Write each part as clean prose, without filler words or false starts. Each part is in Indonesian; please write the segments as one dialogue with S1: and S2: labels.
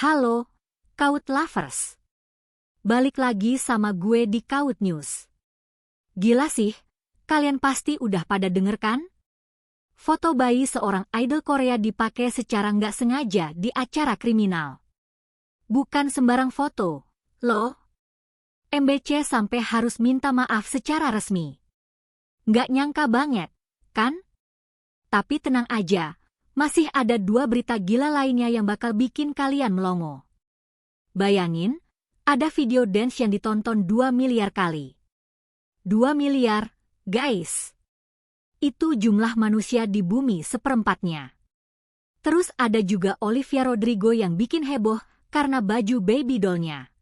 S1: Halo, Kaut Lovers. Balik lagi sama gue di Kaut News. Gila sih, kalian pasti udah pada denger kan? Foto bayi seorang idol Korea dipakai secara nggak sengaja di acara kriminal. Bukan sembarang foto, loh. MBC sampai harus minta maaf secara resmi. Nggak nyangka banget, kan? Tapi tenang aja. Masih ada 2 berita gila lainnya yang bakal bikin kalian melongo. Bayangin, ada video dance yang ditonton 2 miliar kali. 2 miliar, guys. Itu jumlah manusia di bumi seperempatnya. Terus ada juga Olivia Rodrigo yang bikin heboh karena baju baby doll-nya.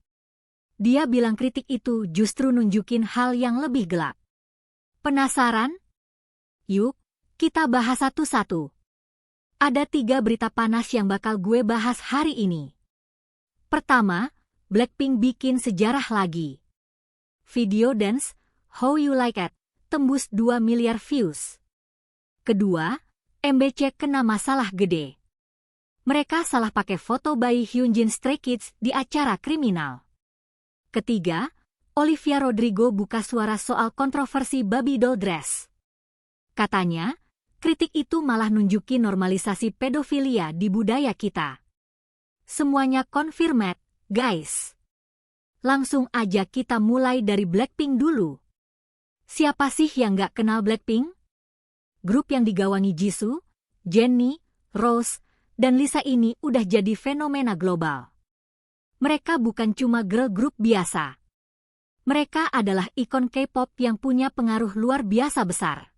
S1: Dia bilang kritik itu justru nunjukin hal yang lebih gelap. Penasaran? Yuk, kita bahas satu-satu. Ada 3 berita panas yang bakal gue bahas hari ini. Pertama, Blackpink bikin sejarah lagi. Video dance, How You Like It, tembus 2 miliar views. Kedua, MBC kena masalah gede. Mereka salah pakai foto bayi Hyunjin Stray Kids di acara kriminal. Ketiga, Olivia Rodrigo buka suara soal kontroversi baby doll dress. Katanya, kritik itu malah nunjukin normalisasi pedofilia di budaya kita. Semuanya confirmed, guys. Langsung aja kita mulai dari Blackpink dulu. Siapa sih yang gak kenal Blackpink? Grup yang digawangi Jisoo, Jennie, Rose, dan Lisa ini udah jadi fenomena global. Mereka bukan cuma girl group biasa. Mereka adalah ikon K-pop yang punya pengaruh luar biasa besar.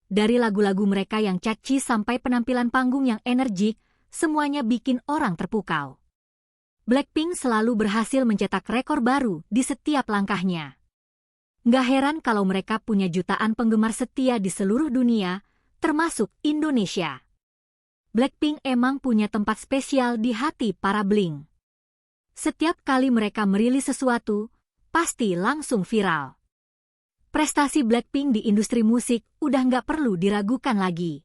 S1: Dari lagu-lagu mereka yang catchy sampai penampilan panggung yang energik, semuanya bikin orang terpukau. Blackpink selalu berhasil mencetak rekor baru di setiap langkahnya. Nggak heran kalau mereka punya jutaan penggemar setia di seluruh dunia, termasuk Indonesia. Blackpink emang punya tempat spesial di hati para Blink. Setiap kali mereka merilis sesuatu, pasti langsung viral. Prestasi Blackpink di industri musik udah nggak perlu diragukan lagi.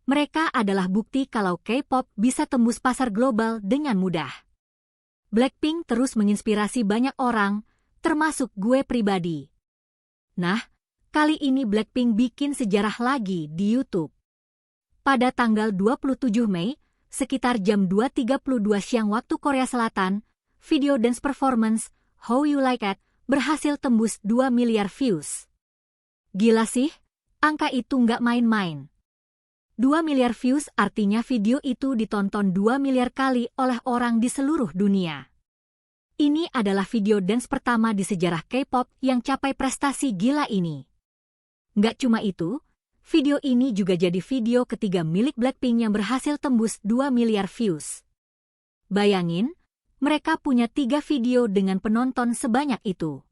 S1: Mereka adalah bukti kalau K-pop bisa tembus pasar global dengan mudah. Blackpink terus menginspirasi banyak orang, termasuk gue pribadi. Nah, kali ini Blackpink bikin sejarah lagi di YouTube. Pada tanggal 27 Mei, sekitar jam 2.32 siang waktu Korea Selatan, video dance performance How You Like It berhasil tembus 2 miliar views. Gila sih, angka itu nggak main-main. 2 miliar views artinya video itu ditonton 2 miliar kali oleh orang di seluruh dunia. Ini adalah video dance pertama di sejarah K-pop yang capai prestasi gila ini. Nggak cuma itu, video ini juga jadi video ketiga milik Blackpink yang berhasil tembus 2 miliar views. Bayangin, mereka punya 3 video dengan penonton sebanyak itu.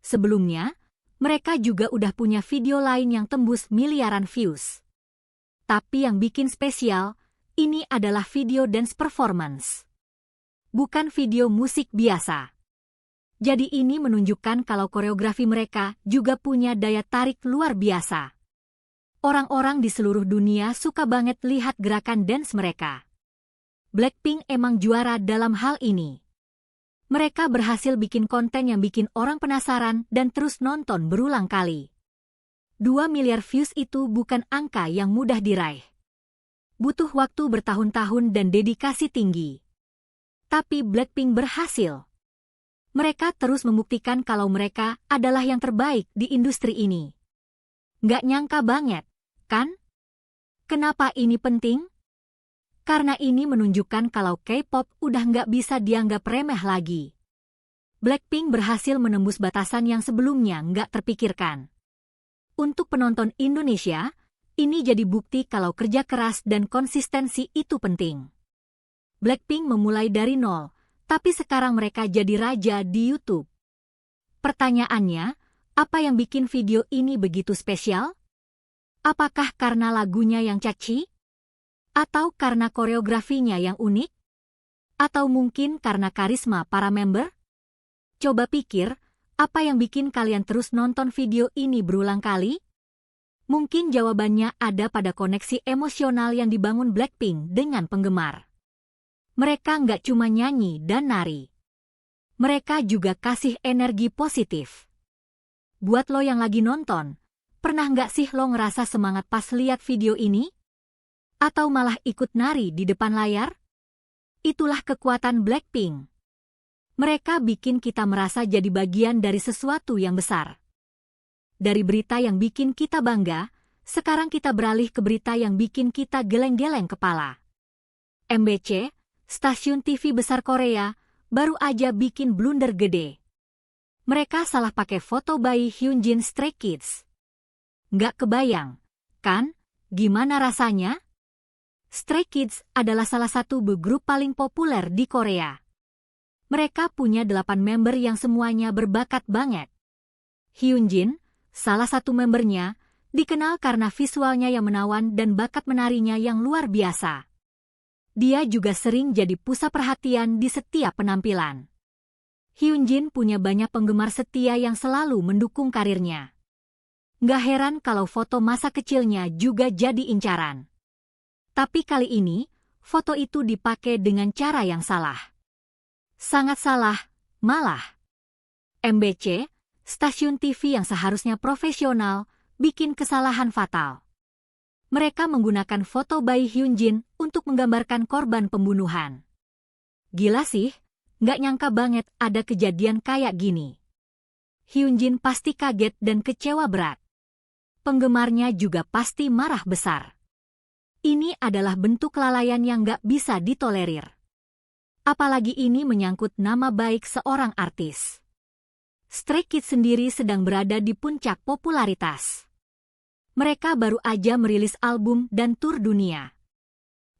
S1: Sebelumnya, mereka juga udah punya video lain yang tembus miliaran views. Tapi yang bikin spesial, ini adalah video dance performance. Bukan video musik biasa. Jadi ini menunjukkan kalau koreografi mereka juga punya daya tarik luar biasa. Orang-orang di seluruh dunia suka banget lihat gerakan dance mereka. Blackpink emang juara dalam hal ini. Mereka berhasil bikin konten yang bikin orang penasaran dan terus nonton berulang kali. 2 miliar views itu bukan angka yang mudah diraih. Butuh waktu bertahun-tahun dan dedikasi tinggi. Tapi Blackpink berhasil. Mereka terus membuktikan kalau mereka adalah yang terbaik di industri ini. Nggak nyangka banget, kan? Kenapa ini penting? Karena ini menunjukkan kalau K-pop udah nggak bisa dianggap remeh lagi. Blackpink berhasil menembus batasan yang sebelumnya nggak terpikirkan. Untuk penonton Indonesia, ini jadi bukti kalau kerja keras dan konsistensi itu penting. Blackpink memulai dari nol, tapi sekarang mereka jadi raja di YouTube. Pertanyaannya, apa yang bikin video ini begitu spesial? Apakah karena lagunya yang catchy? Atau karena koreografinya yang unik? Atau mungkin karena karisma para member? Coba pikir, apa yang bikin kalian terus nonton video ini berulang kali? Mungkin jawabannya ada pada koneksi emosional yang dibangun Blackpink dengan penggemar. Mereka nggak cuma nyanyi dan nari. Mereka juga kasih energi positif. Buat lo yang lagi nonton, pernah nggak sih lo ngerasa semangat pas lihat video ini? Atau malah ikut nari di depan layar? Itulah kekuatan Blackpink. Mereka bikin kita merasa jadi bagian dari sesuatu yang besar. Dari berita yang bikin kita bangga, sekarang kita beralih ke berita yang bikin kita geleng-geleng kepala. MBC, stasiun TV besar Korea, baru aja bikin blunder gede. Mereka salah pakai foto bayi Hyunjin Stray Kids. Nggak kebayang, kan? Gimana rasanya? Stray Kids adalah salah satu grup paling populer di Korea. Mereka punya 8 member yang semuanya berbakat banget. Hyunjin, salah satu membernya, dikenal karena visualnya yang menawan dan bakat menarinya yang luar biasa. Dia juga sering jadi pusat perhatian di setiap penampilan. Hyunjin punya banyak penggemar setia yang selalu mendukung karirnya. Nggak heran kalau foto masa kecilnya juga jadi incaran. Tapi kali ini, foto itu dipakai dengan cara yang salah. Sangat salah, malah. MBC, stasiun TV yang seharusnya profesional, bikin kesalahan fatal. Mereka menggunakan foto bayi Hyunjin untuk menggambarkan korban pembunuhan. Gila sih, nggak nyangka banget ada kejadian kayak gini. Hyunjin pasti kaget dan kecewa berat. Penggemarnya juga pasti marah besar. Ini adalah bentuk kelalaian yang nggak bisa ditolerir. Apalagi ini menyangkut nama baik seorang artis. Stray Kids sendiri sedang berada di puncak popularitas. Mereka baru aja merilis album dan tur dunia.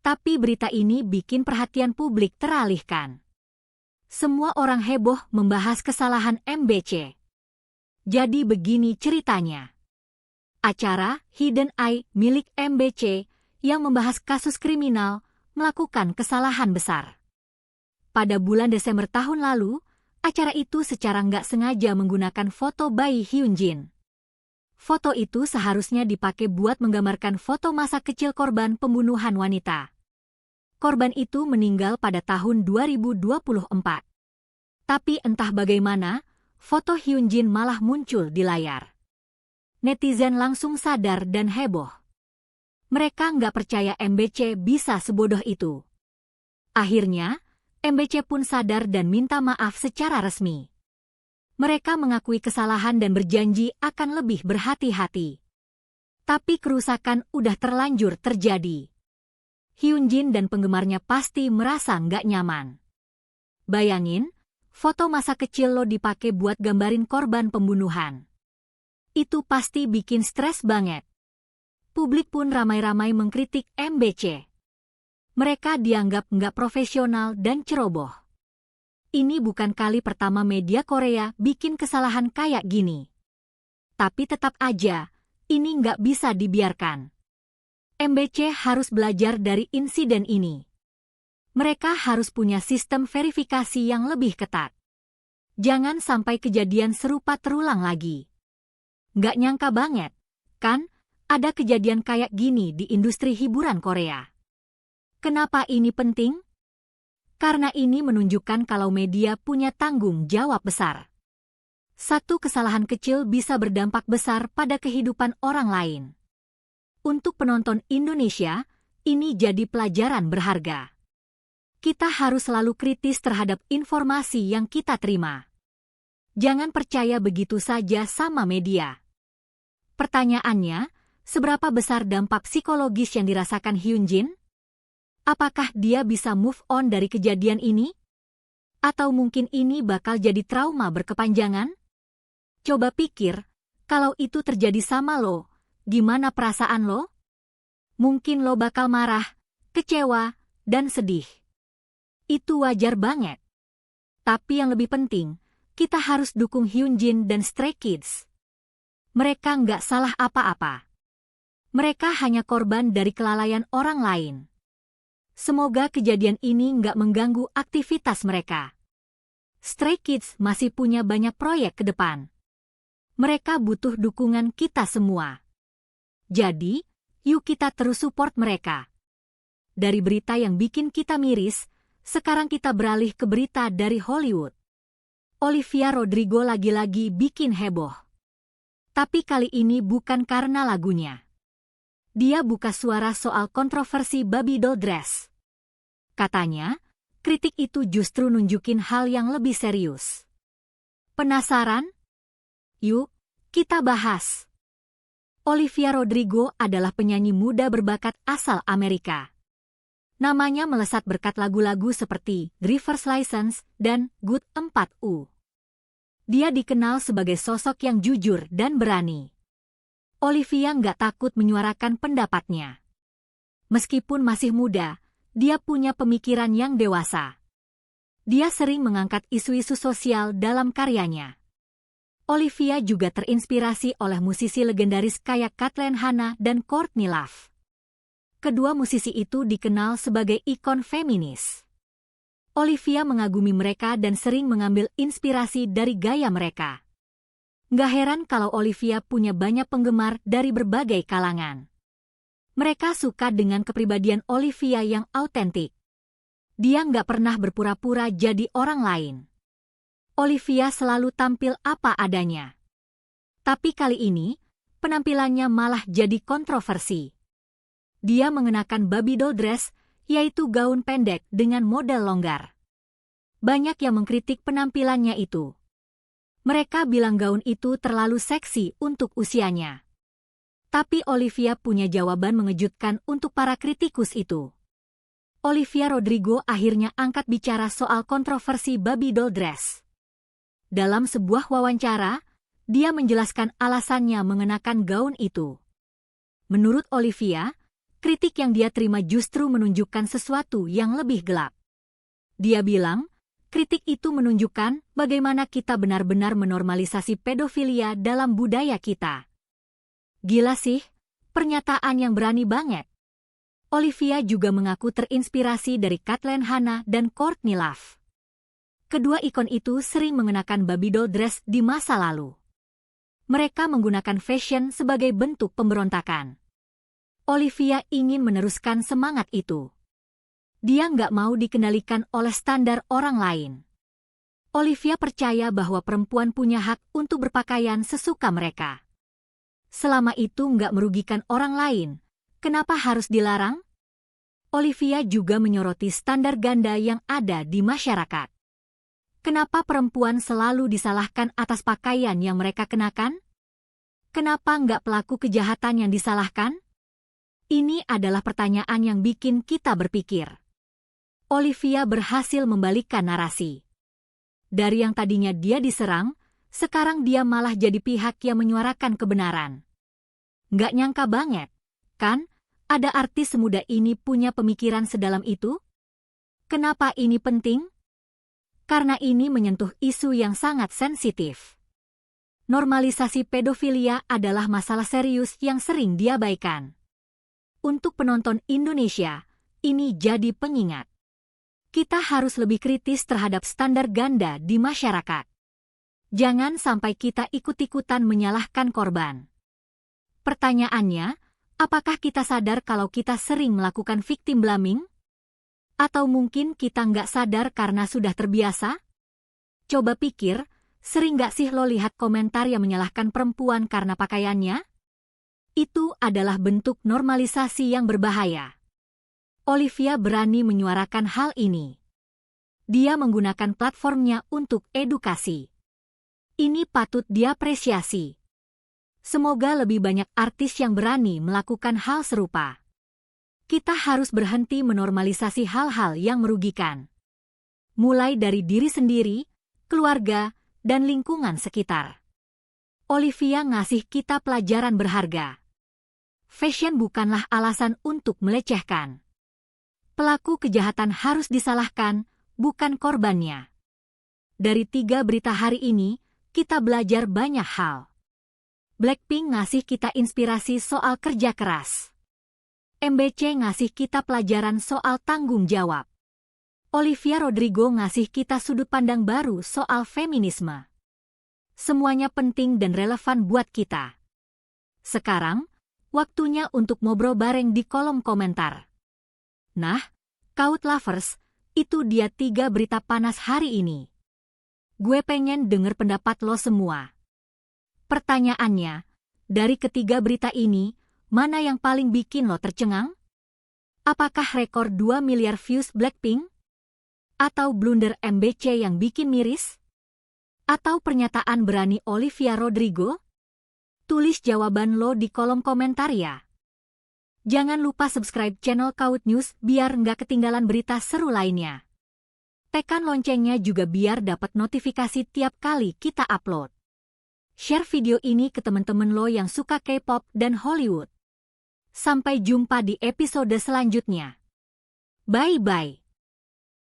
S1: Tapi berita ini bikin perhatian publik teralihkan. Semua orang heboh membahas kesalahan MBC. Jadi begini ceritanya. Acara Hidden Eye milik MBC yang membahas kasus kriminal melakukan kesalahan besar. Pada bulan Desember tahun lalu, acara itu secara nggak sengaja menggunakan foto bayi Hyunjin. Foto itu seharusnya dipakai buat menggambarkan foto masa kecil korban pembunuhan wanita. Korban itu meninggal pada tahun 2024. Tapi entah bagaimana, foto Hyunjin malah muncul di layar. Netizen langsung sadar dan heboh. Mereka nggak percaya MBC bisa sebodoh itu. Akhirnya, MBC pun sadar dan minta maaf secara resmi. Mereka mengakui kesalahan dan berjanji akan lebih berhati-hati. Tapi kerusakan udah terlanjur terjadi. Hyunjin dan penggemarnya pasti merasa nggak nyaman. Bayangin, foto masa kecil lo dipakai buat gambarin korban pembunuhan. Itu pasti bikin stres banget. Publik pun ramai-ramai mengkritik MBC. Mereka dianggap nggak profesional dan ceroboh. Ini bukan kali pertama media Korea bikin kesalahan kayak gini. Tapi tetap aja, ini nggak bisa dibiarkan. MBC harus belajar dari insiden ini. Mereka harus punya sistem verifikasi yang lebih ketat. Jangan sampai kejadian serupa terulang lagi. Nggak nyangka banget, kan, ada kejadian kayak gini di industri hiburan Korea. Kenapa ini penting? Karena ini menunjukkan kalau media punya tanggung jawab besar. Satu kesalahan kecil bisa berdampak besar pada kehidupan orang lain. Untuk penonton Indonesia, ini jadi pelajaran berharga. Kita harus selalu kritis terhadap informasi yang kita terima. Jangan percaya begitu saja sama media. Pertanyaannya, seberapa besar dampak psikologis yang dirasakan Hyunjin? Apakah dia bisa move on dari kejadian ini? Atau mungkin ini bakal jadi trauma berkepanjangan? Coba pikir, kalau itu terjadi sama lo, gimana perasaan lo? Mungkin lo bakal marah, kecewa, dan sedih. Itu wajar banget. Tapi yang lebih penting, kita harus dukung Hyunjin dan Stray Kids. Mereka nggak salah apa-apa. Mereka hanya korban dari kelalaian orang lain. Semoga kejadian ini nggak mengganggu aktivitas mereka. Stray Kids masih punya banyak proyek ke depan. Mereka butuh dukungan kita semua. Jadi, yuk kita terus support mereka. Dari berita yang bikin kita miris, sekarang kita beralih ke berita dari Hollywood. Olivia Rodrigo lagi-lagi bikin heboh. Tapi kali ini bukan karena lagunya. Dia buka suara soal kontroversi Barbie doll dress. Katanya, kritik itu justru nunjukin hal yang lebih serius. Penasaran? Yuk, kita bahas. Olivia Rodrigo adalah penyanyi muda berbakat asal Amerika. Namanya melesat berkat lagu-lagu seperti Driver's License dan Good 4U. Dia dikenal sebagai sosok yang jujur dan berani. Olivia nggak takut menyuarakan pendapatnya. Meskipun masih muda, dia punya pemikiran yang dewasa. Dia sering mengangkat isu-isu sosial dalam karyanya. Olivia juga terinspirasi oleh musisi legendaris kayak Kathleen Hanna dan Courtney Love. Kedua musisi itu dikenal sebagai ikon feminis. Olivia mengagumi mereka dan sering mengambil inspirasi dari gaya mereka. Nggak heran kalau Olivia punya banyak penggemar dari berbagai kalangan. Mereka suka dengan kepribadian Olivia yang autentik. Dia nggak pernah berpura-pura jadi orang lain. Olivia selalu tampil apa adanya. Tapi kali ini, penampilannya malah jadi kontroversi. Dia mengenakan Barbie doll dress, yaitu gaun pendek dengan model longgar. Banyak yang mengkritik penampilannya itu. Mereka bilang gaun itu terlalu seksi untuk usianya. Tapi Olivia punya jawaban mengejutkan untuk para kritikus itu. Olivia Rodrigo akhirnya angkat bicara soal kontroversi Barbie doll dress. Dalam sebuah wawancara, dia menjelaskan alasannya mengenakan gaun itu. Menurut Olivia, kritik yang dia terima justru menunjukkan sesuatu yang lebih gelap. Dia bilang, kritik itu menunjukkan bagaimana kita benar-benar menormalisasi pedofilia dalam budaya kita. Gila sih, pernyataan yang berani banget. Olivia juga mengaku terinspirasi dari Kathleen Hanna dan Courtney Love. Kedua ikon itu sering mengenakan Barbie doll dress di masa lalu. Mereka menggunakan fashion sebagai bentuk pemberontakan. Olivia ingin meneruskan semangat itu. Dia nggak mau dikendalikan oleh standar orang lain. Olivia percaya bahwa perempuan punya hak untuk berpakaian sesuka mereka. Selama itu nggak merugikan orang lain, kenapa harus dilarang? Olivia juga menyoroti standar ganda yang ada di masyarakat. Kenapa perempuan selalu disalahkan atas pakaian yang mereka kenakan? Kenapa nggak pelaku kejahatan yang disalahkan? Ini adalah pertanyaan yang bikin kita berpikir. Olivia berhasil membalikkan narasi. Dari yang tadinya dia diserang, sekarang dia malah jadi pihak yang menyuarakan kebenaran. Nggak nyangka banget, kan? Ada artis semuda ini punya pemikiran sedalam itu? Kenapa ini penting? Karena ini menyentuh isu yang sangat sensitif. Normalisasi pedofilia adalah masalah serius yang sering diabaikan. Untuk penonton Indonesia, ini jadi pengingat. Kita harus lebih kritis terhadap standar ganda di masyarakat. Jangan sampai kita ikut-ikutan menyalahkan korban. Pertanyaannya, apakah kita sadar kalau kita sering melakukan victim blaming? Atau mungkin kita nggak sadar karena sudah terbiasa? Coba pikir, sering nggak sih lo lihat komentar yang menyalahkan perempuan karena pakaiannya? Itu adalah bentuk normalisasi yang berbahaya. Olivia berani menyuarakan hal ini. Dia menggunakan platformnya untuk edukasi. Ini patut diapresiasi. Semoga lebih banyak artis yang berani melakukan hal serupa. Kita harus berhenti menormalisasi hal-hal yang merugikan. Mulai dari diri sendiri, keluarga, dan lingkungan sekitar. Olivia ngasih kita pelajaran berharga. Fashion bukanlah alasan untuk melecehkan. Pelaku kejahatan harus disalahkan, bukan korbannya. Dari 3 berita hari ini, kita belajar banyak hal. Blackpink ngasih kita inspirasi soal kerja keras. MBC ngasih kita pelajaran soal tanggung jawab. Olivia Rodrigo ngasih kita sudut pandang baru soal feminisme. Semuanya penting dan relevan buat kita. Sekarang, waktunya untuk ngobrol bareng di kolom komentar. Nah, Kaut Lovers, Itu dia 3 berita panas hari ini. Gue pengen denger pendapat lo semua. Pertanyaannya, dari ketiga berita ini, mana yang paling bikin lo tercengang? Apakah rekor 2 miliar views Blackpink? Atau blunder MBC yang bikin miris? Atau pernyataan berani Olivia Rodrigo? Tulis jawaban lo di kolom komentar ya. Jangan lupa subscribe channel Kaut News biar nggak ketinggalan berita seru lainnya. Tekan loncengnya juga biar dapat notifikasi tiap kali kita upload. Share video ini ke teman-teman lo yang suka K-pop dan Hollywood. Sampai jumpa di episode selanjutnya. Bye-bye.